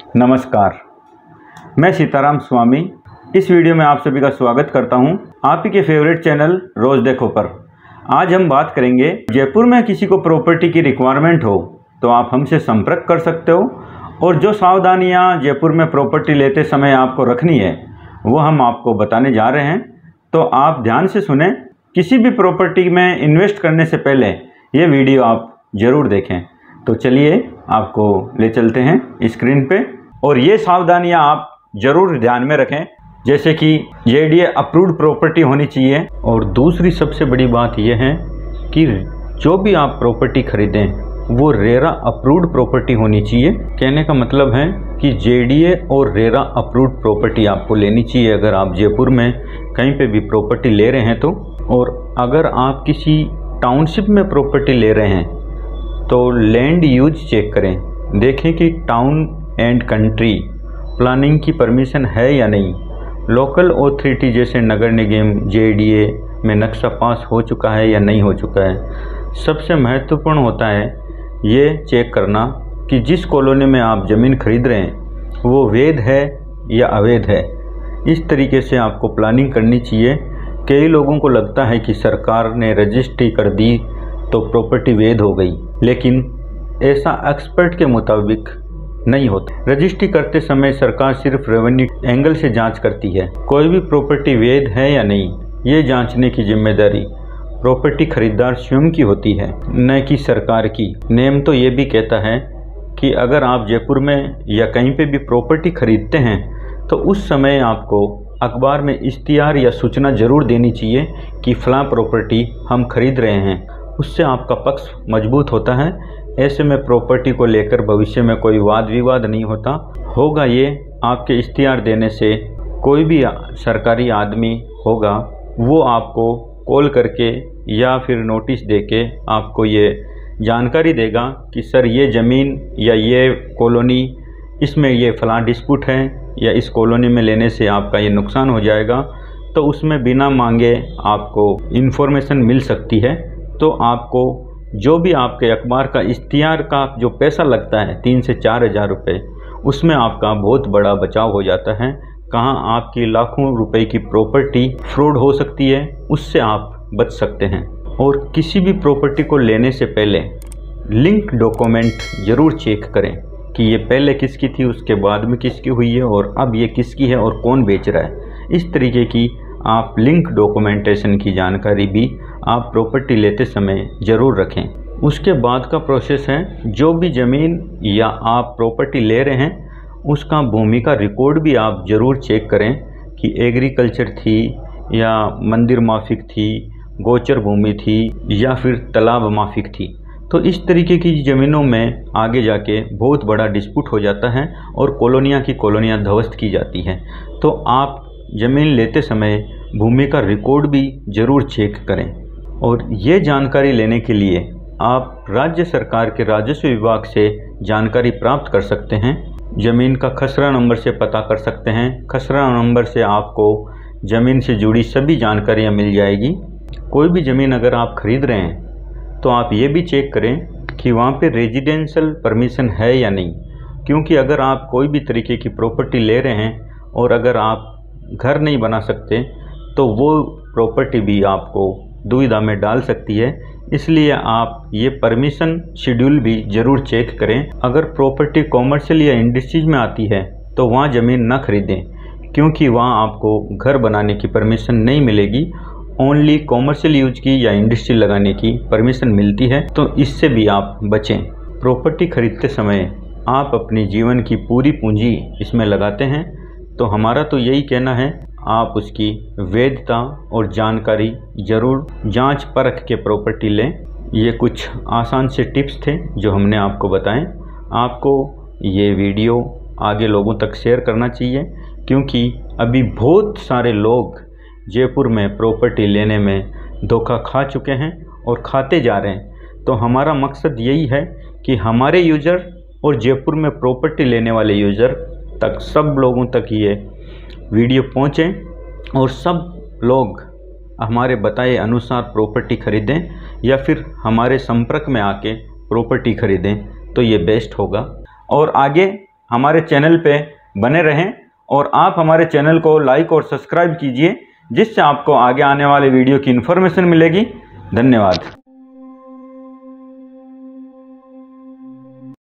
नमस्कार, मैं सीताराम स्वामी इस वीडियो में आप सभी का स्वागत करता हूं आप ही के फेवरेट चैनल रोज देखो पर। आज हम बात करेंगे, जयपुर में किसी को प्रॉपर्टी की रिक्वायरमेंट हो तो आप हमसे संपर्क कर सकते हो, और जो सावधानियां जयपुर में प्रॉपर्टी लेते समय आपको रखनी है वो हम आपको बताने जा रहे हैं। तो आप ध्यान से सुने, किसी भी प्रॉपर्टी में इन्वेस्ट करने से पहले ये वीडियो आप ज़रूर देखें। तो चलिए आपको ले चलते हैं स्क्रीन पे, और ये सावधानियां आप ज़रूर ध्यान में रखें, जैसे कि JDA अप्रूव्ड प्रॉपर्टी होनी चाहिए। और दूसरी सबसे बड़ी बात यह है कि जो भी आप प्रॉपर्टी खरीदें वो रेरा अप्रूव्ड प्रॉपर्टी होनी चाहिए। कहने का मतलब है कि JDA और रेरा अप्रूव्ड प्रॉपर्टी आपको लेनी चाहिए अगर आप जयपुर में कहीं पे भी प्रॉपर्टी ले रहे हैं तो। और अगर आप किसी टाउनशिप में प्रॉपर्टी ले रहे हैं तो लैंड यूज चेक करें, देखें कि टाउन एंड कंट्री प्लानिंग की परमिशन है या नहीं। लोकल ऑथोरिटी जैसे नगर निगम JDA में नक्शा पास हो चुका है या नहीं हो चुका है। सबसे महत्वपूर्ण होता है ये चेक करना कि जिस कॉलोनी में आप ज़मीन खरीद रहे हैं वो वैध है या अवैध है। इस तरीके से आपको प्लानिंग करनी चाहिए। कई लोगों को लगता है कि सरकार ने रजिस्ट्री कर दी तो प्रॉपर्टी वैध हो गई, लेकिन ऐसा एक्सपर्ट के मुताबिक नहीं होता। रजिस्ट्री करते समय सरकार सिर्फ रेवेन्यू एंगल से जांच करती है। कोई भी प्रॉपर्टी वैध है या नहीं ये जांचने की जिम्मेदारी प्रॉपर्टी खरीदार स्वयं की होती है, न कि सरकार की। नेम तो ये भी कहता है कि अगर आप जयपुर में या कहीं पे भी प्रॉपर्टी खरीदते हैं तो उस समय आपको अखबार में इश्तिहार या सूचना ज़रूर देनी चाहिए कि फ़लाँ प्रॉपर्टी हम खरीद रहे हैं। उससे आपका पक्ष मजबूत होता है। ऐसे में प्रॉपर्टी को लेकर भविष्य में कोई वाद विवाद नहीं होगा। ये आपके इश्तिहार देने से कोई भी सरकारी आदमी होगा वो आपको कॉल करके या फिर नोटिस देके आपको ये जानकारी देगा कि सर ये ज़मीन या ये कॉलोनी, इसमें ये फ़लाँ डिस्प्यूट है या इस कॉलोनी में लेने से आपका ये नुकसान हो जाएगा। तो उसमें बिना मांगे आपको इन्फॉर्मेशन मिल सकती है। तो आपको जो भी आपके अखबार का इश्तिहार का जो पैसा लगता है 3 से 4 हज़ार रुपये, उसमें आपका बहुत बड़ा बचाव हो जाता है। कहाँ आपकी लाखों रुपए की प्रॉपर्टी फ्रॉड हो सकती है, उससे आप बच सकते हैं। और किसी भी प्रॉपर्टी को लेने से पहले लिंक डॉक्यूमेंट ज़रूर चेक करें कि ये पहले किसकी थी, उसके बाद में किसकी हुई है, और अब ये किसकी है और कौन बेच रहा है। इस तरीके की आप लिंक डॉक्यूमेंटेशन की जानकारी भी आप प्रॉपर्टी लेते समय ज़रूर रखें। उसके बाद का प्रोसेस है, जो भी ज़मीन या आप प्रॉपर्टी ले रहे हैं उसका भूमि का रिकॉर्ड भी आप ज़रूर चेक करें कि एग्रीकल्चर थी या मंदिर माफिक थी, गोचर भूमि थी या फिर तालाब माफिक थी। तो इस तरीके की ज़मीनों में आगे जाके बहुत बड़ा डिस्प्यूट हो जाता है और कॉलोनियाँ की कॉलोनियाँ ध्वस्त की जाती हैं। तो आप ज़मीन लेते समय भूमि का रिकॉर्ड भी ज़रूर चेक करें। और ये जानकारी लेने के लिए आप राज्य सरकार के राजस्व विभाग से जानकारी प्राप्त कर सकते हैं। ज़मीन का खसरा नंबर से पता कर सकते हैं। खसरा नंबर से आपको ज़मीन से जुड़ी सभी जानकारियाँ मिल जाएगी। कोई भी ज़मीन अगर आप खरीद रहे हैं तो आप ये भी चेक करें कि वहाँ पे रेजिडेंशियल परमिशन है या नहीं, क्योंकि अगर आप कोई भी तरीके की प्रॉपर्टी ले रहे हैं और अगर आप घर नहीं बना सकते तो वो प्रॉपर्टी भी आपको दुविधा में डाल सकती है। इसलिए आप ये परमिशन शेड्यूल भी ज़रूर चेक करें। अगर प्रॉपर्टी कॉमर्शियल या इंडस्ट्रीज में आती है तो वहाँ ज़मीन ना खरीदें, क्योंकि वहाँ आपको घर बनाने की परमिशन नहीं मिलेगी। ओनली कॉमर्शियल यूज की या इंडस्ट्री लगाने की परमिशन मिलती है, तो इससे भी आप बचें। प्रॉपर्टी खरीदते समय आप अपनी जीवन की पूरी पूंजी इसमें लगाते हैं, तो हमारा तो यही कहना है आप उसकी वैधता और जानकारी ज़रूर जांच परख के प्रॉपर्टी लें। ये कुछ आसान से टिप्स थे जो हमने आपको बताएं। आपको ये वीडियो आगे लोगों तक शेयर करना चाहिए, क्योंकि अभी बहुत सारे लोग जयपुर में प्रॉपर्टी लेने में धोखा खा चुके हैं और खाते जा रहे हैं। तो हमारा मकसद यही है कि हमारे यूज़र और जयपुर में प्रॉपर्टी लेने वाले यूज़र तक, सब लोगों तक ये वीडियो पहुँचे और सब लोग हमारे बताए अनुसार प्रॉपर्टी खरीदें या फिर हमारे संपर्क में आके प्रॉपर्टी खरीदें, तो ये बेस्ट होगा। और आगे हमारे चैनल पे बने रहें और आप हमारे चैनल को लाइक और सब्सक्राइब कीजिए, जिससे आपको आगे आने वाले वीडियो की इन्फॉर्मेशन मिलेगी। धन्यवाद।